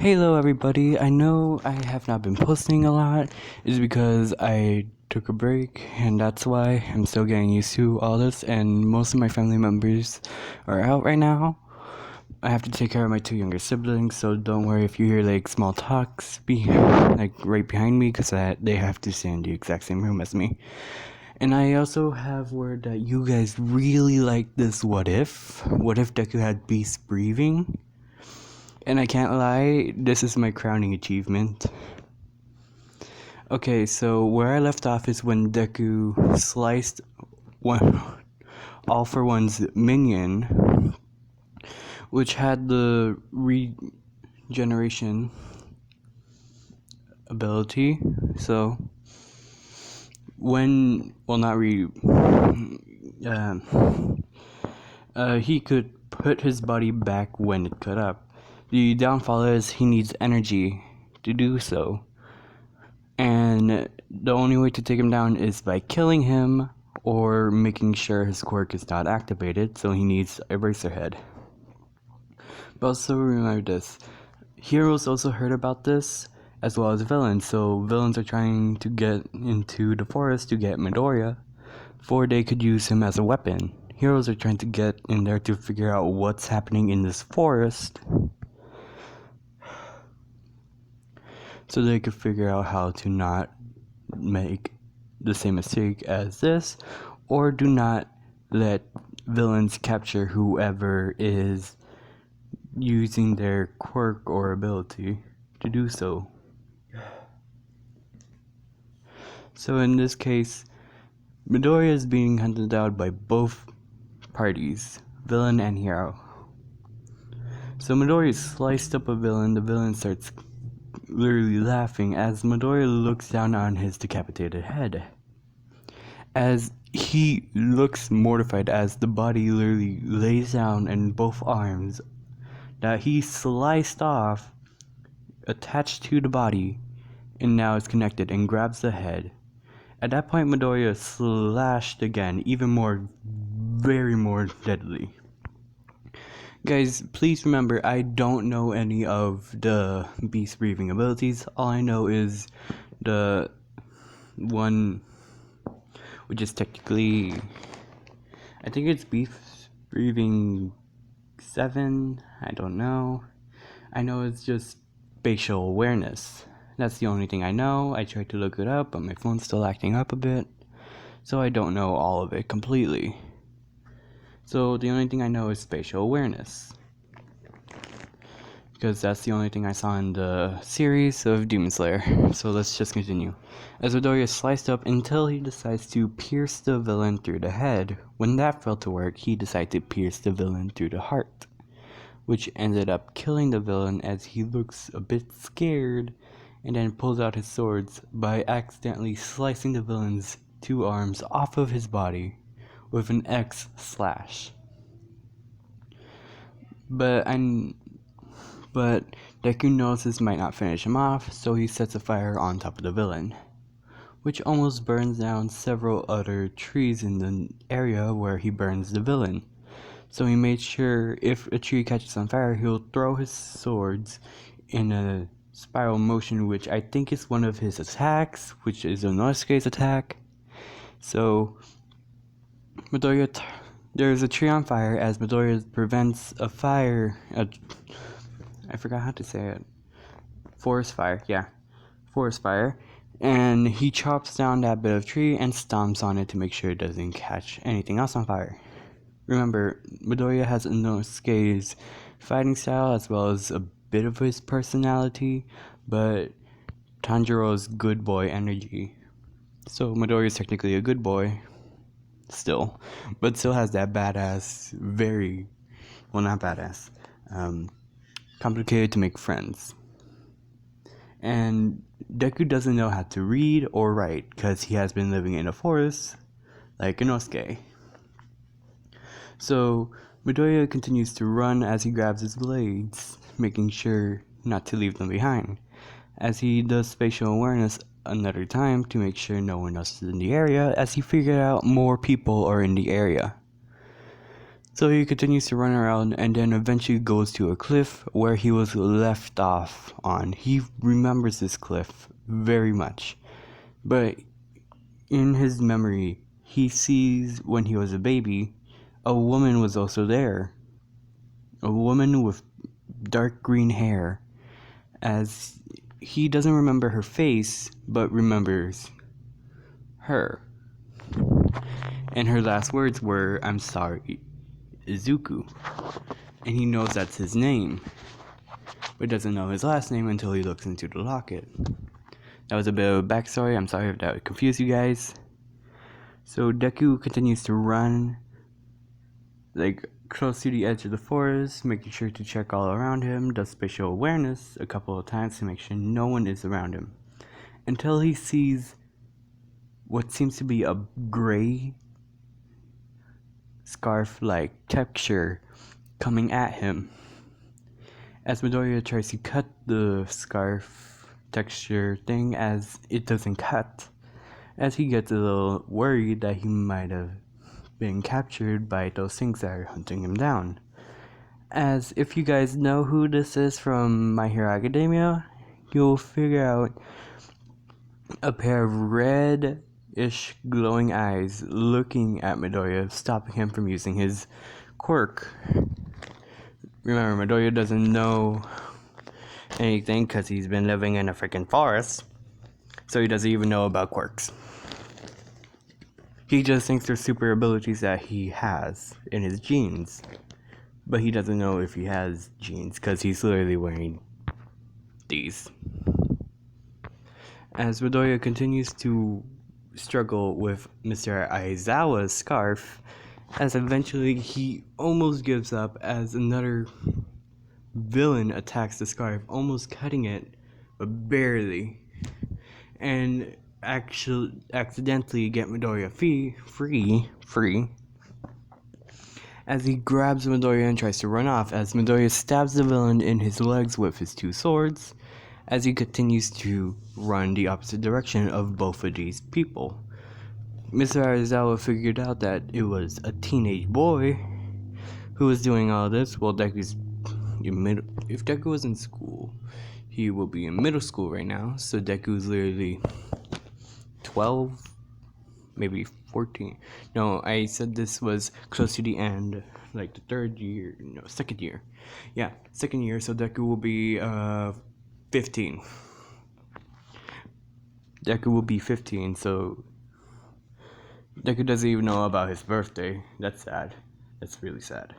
Hello everybody, I know I have not been posting a lot, is because I took a break and that's why I'm still getting used to all this and most of my family members are out right now. I have to take care of my two younger siblings, so don't worry if you hear like small talks like right behind me because they have to stay in the exact same room as me. And I also have word that you guys really like this what if Deku had beast breathing. And I can't lie, this is my crowning achievement. Okay, so where I left off is when Deku sliced one All for One's minion, which had the regeneration ability. So when not he could put his body back when it cut up. The downfall is he needs energy to do so. And the only way to take him down is by killing him or making sure his quirk is not activated, so he needs a Eraser Head. But also remember this, heroes also heard about this, as well as villains, so villains are trying to get into the forest to get Midoriya, for they could use him as a weapon. Heroes are trying to get in there to figure out what's happening in this forest, so they could figure out how to not make the same mistake as this, or do not let villains capture whoever is using their quirk or ability to do so. So in this case, Midoriya is being hunted down by both parties, villain and hero. So Midoriya sliced up a villain, the villain starts literally laughing as Midoriya looks down on his decapitated head. As he looks mortified as the body literally lays down and both arms that he sliced off attached to the body and now is connected and grabs the head. At that point Midoriya slashed again, even more, very more deadly. Guys, please remember, I don't know any of the beast breathing abilities. All I know is the one, which is technically, I think it's beast breathing 7. I don't know. I know it's just spatial awareness. That's the only thing I know. I tried to look it up, but my phone's still acting up a bit, so I don't know all of it completely. So the only thing I know is spatial awareness, because that's the only thing I saw in the series of Demon Slayer. So let's just continue. As Midoriya sliced up until he decides to pierce the villain through the head. When that failed to work, he decided to pierce the villain through the heart, which ended up killing the villain as he looks a bit scared and then pulls out his swords by accidentally slicing the villain's 2 arms off of his body with an X slash. But Deku knows this might not finish him off, so he sets a fire on top of the villain, which almost burns down several other trees in the area where he burns the villain. So he made sure if a tree catches on fire, he'll throw his swords in a spiral motion, which I think is one of his attacks, which is Inosuke's attack. So Midoriya, there's a tree on fire as Midoriya prevents a fire, I forgot how to say it, forest fire, and he chops down that bit of tree and stomps on it to make sure it doesn't catch anything else on fire. Remember, Midoriya has Inosuke's fighting style as well as a bit of his personality, but Tanjiro's good boy energy. So Midoriya is technically a good boy, still, but still has that badass, not badass, complicated to make friends. And Deku doesn't know how to read or write because he has been living in a forest like Inosuke. So Midoriya continues to run as he grabs his blades, making sure not to leave them behind, as he does spatial awareness another time to make sure no one else is in the area, as he figured out more people are in the area. So he continues to run around and then eventually goes to a cliff where he was left off on. He remembers this cliff very much. But in his memory, he sees when he was a baby, a woman was also there. A woman with dark green hair, as he doesn't remember her face, but remembers her. And her last words were, "I'm sorry, Izuku." And he knows that's his name, but doesn't know his last name until he looks into the locket. That was a bit of a backstory. I'm sorry if that confused you guys. So Deku continues to run, close to the edge of the forest, making sure to check all around him, does spatial awareness a couple of times to make sure no one is around him, until he sees what seems to be a gray scarf-like texture coming at him. As Midoriya tries to cut the scarf texture thing, as it doesn't cut, as he gets a little worried that he might have been captured by those things that are hunting him down. As if you guys know who this is from My Hero Academia, you'll figure out a pair of red-ish glowing eyes looking at Midoriya, stopping him from using his quirk. Remember, Midoriya doesn't know anything because he's been living in a freaking forest, so he doesn't even know about quirks. He just thinks they're super abilities that he has in his genes, but he doesn't know if he has genes because he's literally wearing these. As Midoriya continues to struggle with Mr. Aizawa's scarf, as eventually he almost gives up as another villain attacks the scarf, almost cutting it, but barely, and accidentally get Midoriya free, as he grabs Midoriya and tries to run off, as Midoriya stabs the villain in his legs with his two swords, as he continues to run the opposite direction of both of these people. Mr. Aizawa figured out that it was a teenage boy who was doing all this, while Deku's if Deku was in school, he will be in middle school right now, so Deku's literally 12, maybe 14. No, I said this was close to the end, like the second year. Yeah, second year, so Deku will be 15. Deku will be 15, so Deku doesn't even know about his birthday. That's sad. That's really sad.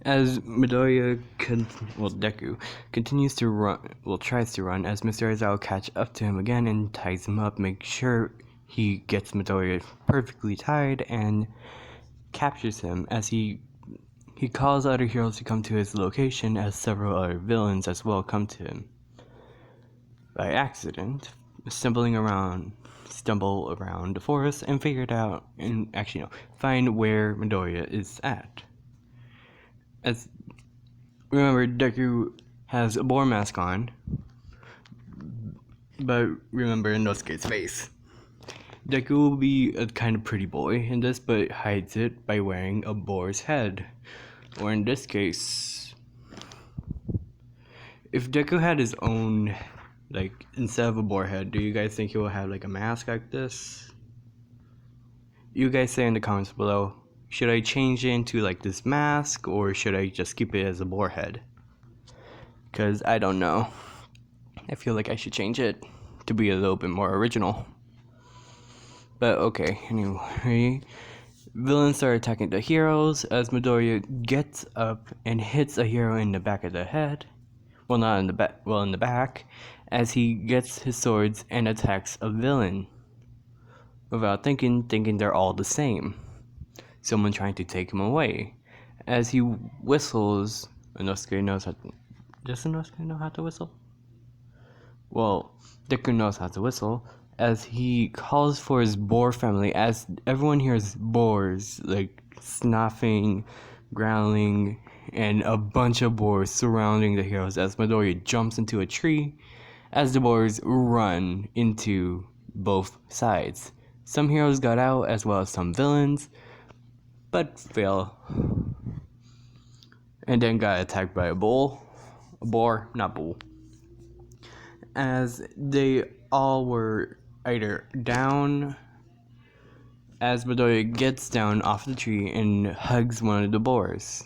As Deku continues to run, tries to run, as Mr. Aizawa catch up to him again and ties him up, make sure he gets Midoriya perfectly tied and captures him, as he calls other heroes to come to his location, as several other villains as well come to him by accident, stumble around the forest and find where Midoriya is at. As remember, Deku has a boar mask on, but remember Inosuke's face. Deku will be a kind of pretty boy in this, but hides it by wearing a boar's head. Or in this case, if Deku had his own, instead of a boar head, do you guys think he will have a mask like this? You guys say in the comments below. Should I change it into this mask, or should I just keep it as a boar head? Because I don't know. I feel like I should change it to be a little bit more original. But okay, anyway. Villains start attacking the heroes as Midoriya gets up and hits a hero in the back of the head. Well, not in the back, in the back, as he gets his swords and attacks a villain. Without thinking they're all the same. Someone trying to take him away. As he whistles, Inosuke knows how to... Does Inosuke know how to whistle? Well, Deku knows how to whistle, as he calls for his boar family, as everyone hears boars, snuffing, growling, and a bunch of boars surrounding the heroes, as Midoriya jumps into a tree, as the boars run into both sides. Some heroes got out, as well as some villains, but fail, and then got attacked by a boar, not bull, as they all were either down. As Midoriya gets down off the tree and hugs one of the boars,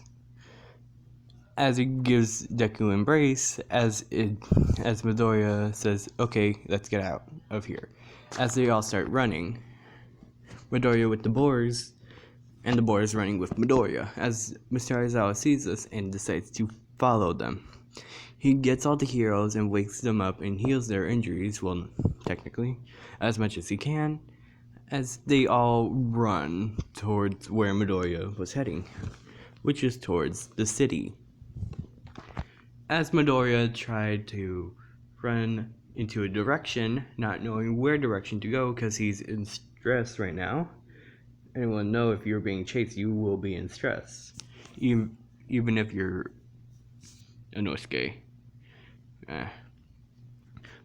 as he gives Deku embrace, as Midoriya says, "Okay, let's get out of here." As they all start running, Midoriya with the boars, and the boars running with Midoriya. As Mr. Aizawa sees this and decides to follow them, he gets all the heroes and wakes them up and heals their injuries. Well, technically, as much as he can. As they all run towards where Midoriya was heading, which is towards the city. As Midoriya tried to run into a direction, not knowing where direction to go because he's in stress right now. Anyone know if you're being chased, you will be in stress. Even if you're Inosuke.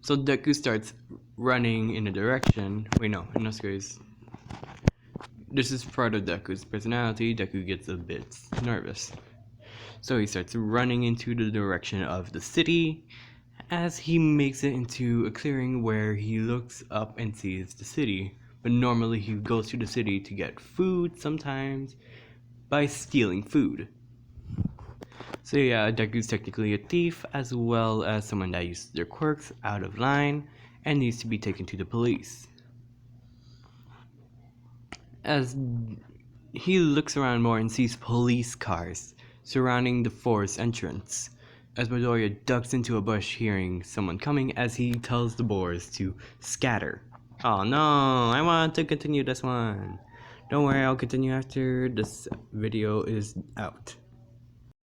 So Deku starts running in a direction. Wait, no, Inosuke's. This is part of Deku's personality. Deku gets a bit nervous. So he starts running into the direction of the city as he makes it into a clearing where he looks up and sees the city. But normally he goes to the city to get food sometimes by stealing food. So yeah, Deku's technically a thief as well as someone that uses their quirks out of line and needs to be taken to the police. As he looks around more and sees police cars surrounding the forest entrance, as Midoriya ducks into a bush hearing someone coming as he tells the boars to scatter. Oh no, I want to continue this one. Don't worry, I'll continue after this video is out.